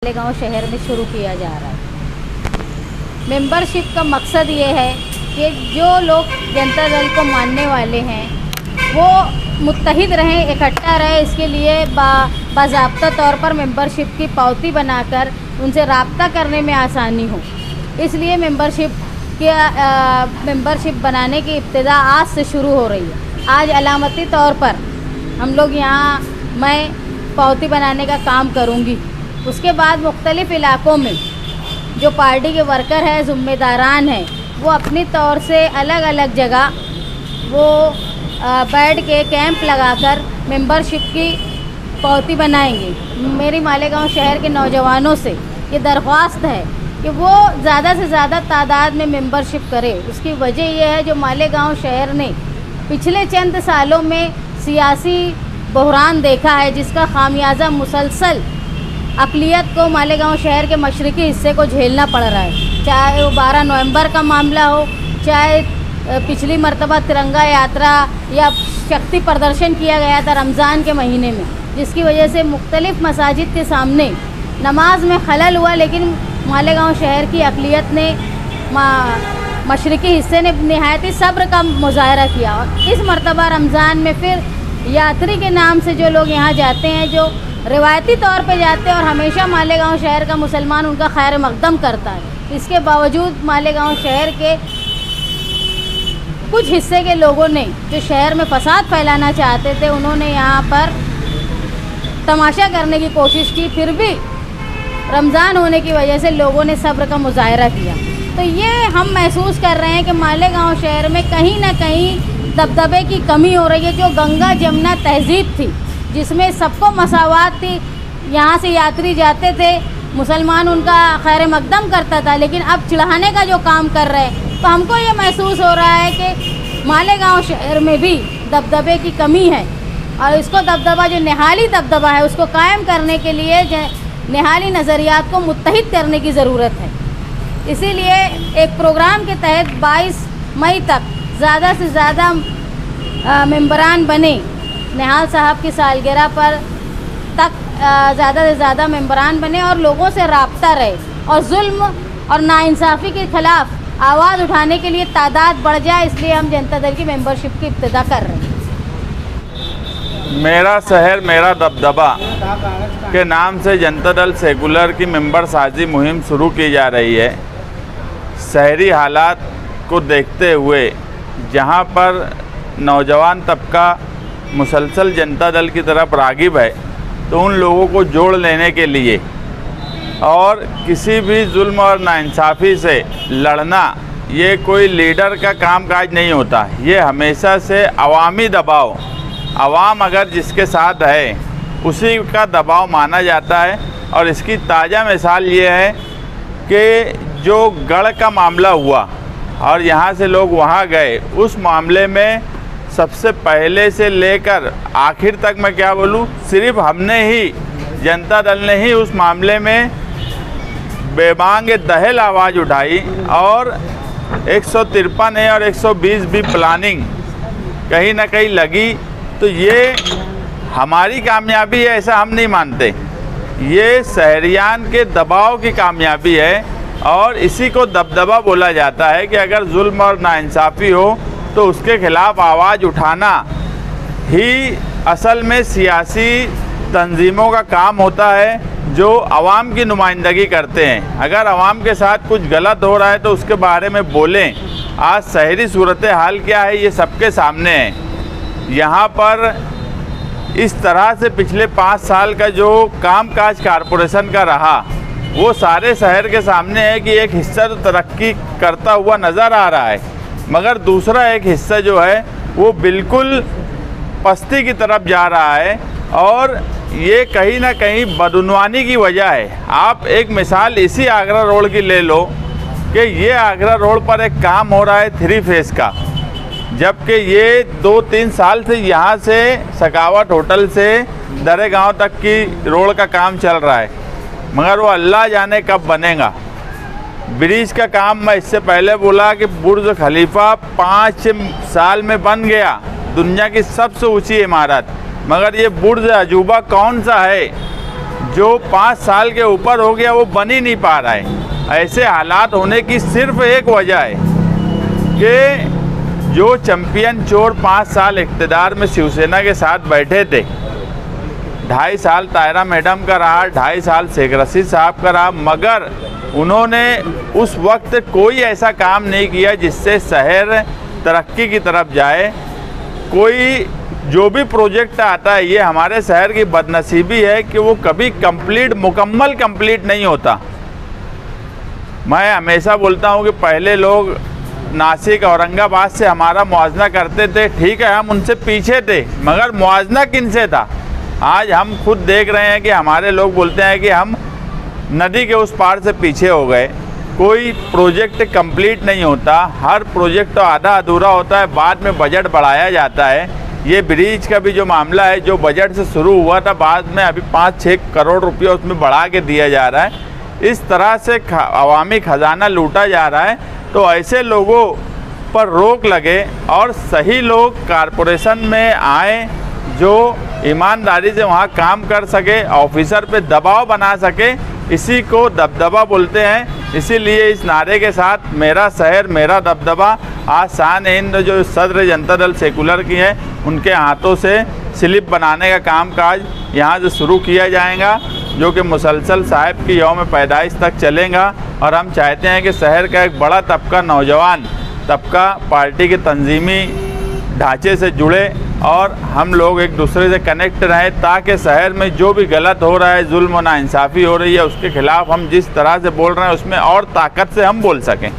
मालेगांव शहर में शुरू किया जा रहा है। मेंबरशिप का मकसद ये है कि जो लोग जनता दल को मानने वाले हैं वो मुत्तहिद रहें, इकट्ठा रहें। इसके लिए बाज़ाब्ता तौर पर मेंबरशिप की पावती बनाकर उनसे रब्ता करने में आसानी हो, इसलिए मेंबरशिप बनाने की इब्तिदा आज से शुरू हो रही है। आज अलामती तौर पर हम लोग मैं पावती बनाने का काम करूँगी। उसके बाद मुख्तलिफ़ इलाक़ों में जो पार्टी के वर्कर हैं, ज़िम्मेदारान हैं, वो अपनी तौर से अलग अलग जगह वो बैठ के कैंप लगाकर मेंबरशिप की पावती बनाएंगे। मेरी मालेगांव शहर के नौजवानों से ये दरख्वास्त है कि वो ज़्यादा से ज़्यादा तादाद में मेंबरशिप करें। उसकी वजह यह है जो मालेगांव शहर ने पिछले चंद सालों में सियासी बहरान देखा है, जिसका खामियाजा मुसलसल अक़लियत को मालेगांव शहर के मशरक़ी हिस्से को झेलना पड़ रहा है। चाहे वो 12 नवंबर का मामला हो, चाहे पिछली मरतबा तिरंगा यात्रा या शक्ति प्रदर्शन किया गया था रमज़ान के महीने में, जिसकी वजह से मुख्तलिफ़ मसाजिद के सामने नमाज में खलल हुआ। लेकिन मालेगांव शहर की अक़लियत ने, मशरक़ी हिस्से ने नहायत ही सब्र का मुज़ाहरा किया। और इस मरतबा रमज़ान में फिर यात्री के नाम से जो लोग यहाँ जाते हैं, जो रिवायती तौर पे जाते हैं और हमेशा मालेगांव शहर का मुसलमान उनका खैर मकदम करता है, इसके बावजूद मालेगांव शहर के कुछ हिस्से के लोगों ने जो शहर में फसाद फैलाना चाहते थे, उन्होंने यहाँ पर तमाशा करने की कोशिश की। फिर भी रमज़ान होने की वजह से लोगों ने सब्र का मुज़ाहरा किया। तो ये हम महसूस कर रहे हैं कि मालेगांव शहर में कहीं ना कहीं दबदबे की कमी हो रही है। जो गंगा जमुना तहज़ीब थी, जिसमें सबको मसावात थी, यहाँ से यात्री जाते थे, मुसलमान उनका खैर मकदम करता था, लेकिन अब चिढ़ाने का जो काम कर रहे हैं, तो हमको ये महसूस हो रहा है कि मालेगांव शहर में भी दबदबे की कमी है। और इसको दबदबा, जो निहाली दबदबा है, उसको कायम करने के लिए निहाली नज़रियात को मुत्तहिद करने की ज़रूरत है। इसीलिए एक प्रोग्राम के तहत 22 मई तक ज़्यादा से ज़्यादा मेंबरान बने, निहाल साहब की सालगिरह पर तक ज़्यादा से ज़्यादा मेंबरान बने और लोगों से रब्ता रहे और जुल्म और नाइंसाफ़ी के ख़िलाफ़ आवाज़ उठाने के लिए तादाद बढ़ जाए। इसलिए हम जनता दल की मेंबरशिप की इब्तिदा कर रहे हैं। मेरा शहर मेरा दबदबा के नाम से जनता दल सेकुलर की मेंबर साजी मुहिम शुरू की जा रही है। शहरी हालात को देखते हुए जहां पर नौजवान तबका मुसलसल जनता दल की तरफ राग़िब है, तो उन लोगों को जोड़ लेने के लिए और किसी भी जुल्म और नाइंसाफ़ी से लड़ना ये कोई लीडर का कामकाज नहीं होता। ये हमेशा से अवामी दबाव, अवाम अगर जिसके साथ है उसी का दबाव माना जाता है। और इसकी ताज़ा मिसाल ये है कि जो गढ़ का मामला हुआ और यहाँ से लोग वहाँ गए, उस मामले में सबसे पहले से लेकर आखिर तक मैं क्या बोलूँ, सिर्फ हमने ही, जनता दल ने ही उस मामले में बेबांग दहल आवाज़ उठाई और 153 और 120 भी प्लानिंग कहीं ना कहीं लगी। तो ये हमारी कामयाबी है ऐसा हम नहीं मानते, ये शहरियान के दबाव की कामयाबी है। और इसी को दबदबा बोला जाता है कि अगर जुल्म और नाइंसाफ़ी हो तो उसके ख़िलाफ़ आवाज़ उठाना ही असल में सियासी तंजीमों का काम होता है, जो आवाम की नुमाइंदगी करते हैं। अगर आवाम के साथ कुछ गलत हो रहा है तो उसके बारे में बोलें। आज शहरी सूरत हाल क्या है ये सबके सामने है। यहाँ पर इस तरह से पिछले 5 साल का जो कामकाज कारपोरेशन का रहा, वो सारे शहर के सामने है कि एक हिस्सा तो तरक्की करता हुआ नज़र आ रहा है, मगर दूसरा एक हिस्सा जो है वो बिल्कुल पस्ती की तरफ जा रहा है। और ये कहीं ना कहीं बदउनवानी की वजह है। आप एक मिसाल इसी आगरा रोड की ले लो कि ये आगरा रोड पर एक काम हो रहा है 3 फेज़ का, जबकि ये 2-3 साल से यहाँ से सकावट होटल से दरे गांव तक की रोड का काम चल रहा है, मगर वो अल्लाह जाने कब बनेगा। ब्रिज का काम मैं इससे पहले बोला कि बुर्ज खलीफा 5 साल में बन गया, दुनिया की सबसे ऊंची इमारत, मगर ये बुर्ज अजूबा कौन सा है जो 5 साल के ऊपर हो गया वो बन ही नहीं पा रहा है। ऐसे हालात होने की सिर्फ एक वजह है कि जो चैंपियन चोर 5 साल इक़्तिदार में शिवसेना के साथ बैठे थे, 2.5 साल तायरा मैडम का रहा, 2.5 साल शेख रशीद साहब का रहा, मगर उन्होंने उस वक्त कोई ऐसा काम नहीं किया जिससे शहर तरक्की की तरफ जाए। कोई जो भी प्रोजेक्ट आता है, ये हमारे शहर की बदनसीबी है कि वो कभी मुकम्मल कंप्लीट नहीं होता। मैं हमेशा बोलता हूँ कि पहले लोग नासिक औरंगाबाद से हमारा मुआवजा करते थे, ठीक है हम उनसे पीछे थे, मगर मुआवजा किन से था? आज हम खुद देख रहे हैं कि हमारे लोग बोलते हैं कि हम नदी के उस पार से पीछे हो गए। कोई प्रोजेक्ट कंप्लीट नहीं होता, हर प्रोजेक्ट तो आधा अधूरा होता है, बाद में बजट बढ़ाया जाता है। ये ब्रिज का भी जो मामला है, जो बजट से शुरू हुआ था, बाद में अभी 5-6 करोड़ रुपया उसमें बढ़ा के दिया जा रहा है। इस तरह से अवामी खजाना लूटा जा रहा है। तो ऐसे लोगों पर रोक लगे और सही लोग कारपोरेशन में आए जो ईमानदारी से वहाँ काम कर सके, ऑफिसर पे दबाव बना सके, इसी को दबदबा बोलते हैं। इसीलिए इस नारे के साथ मेरा शहर मेरा दबदबा आज शान हिंद जो सदर जनता दल सेकुलर की है, उनके हाथों से स्लिप बनाने का कामकाज यहाँ से शुरू किया जाएगा, जो कि मुसलसल साहिब की यौम पैदाइश तक चलेगा। और हम चाहते हैं कि शहर का एक बड़ा तबका, नौजवान तबका, पार्टी के तंजीमी ढांचे से जुड़े और हम लोग एक दूसरे से कनेक्ट रहें, ताकि शहर में जो भी गलत हो रहा है, जुल्म और नाइंसाफ़ी हो रही है, उसके खिलाफ़ हम जिस तरह से बोल रहे हैं उसमें और ताकत से हम बोल सकें।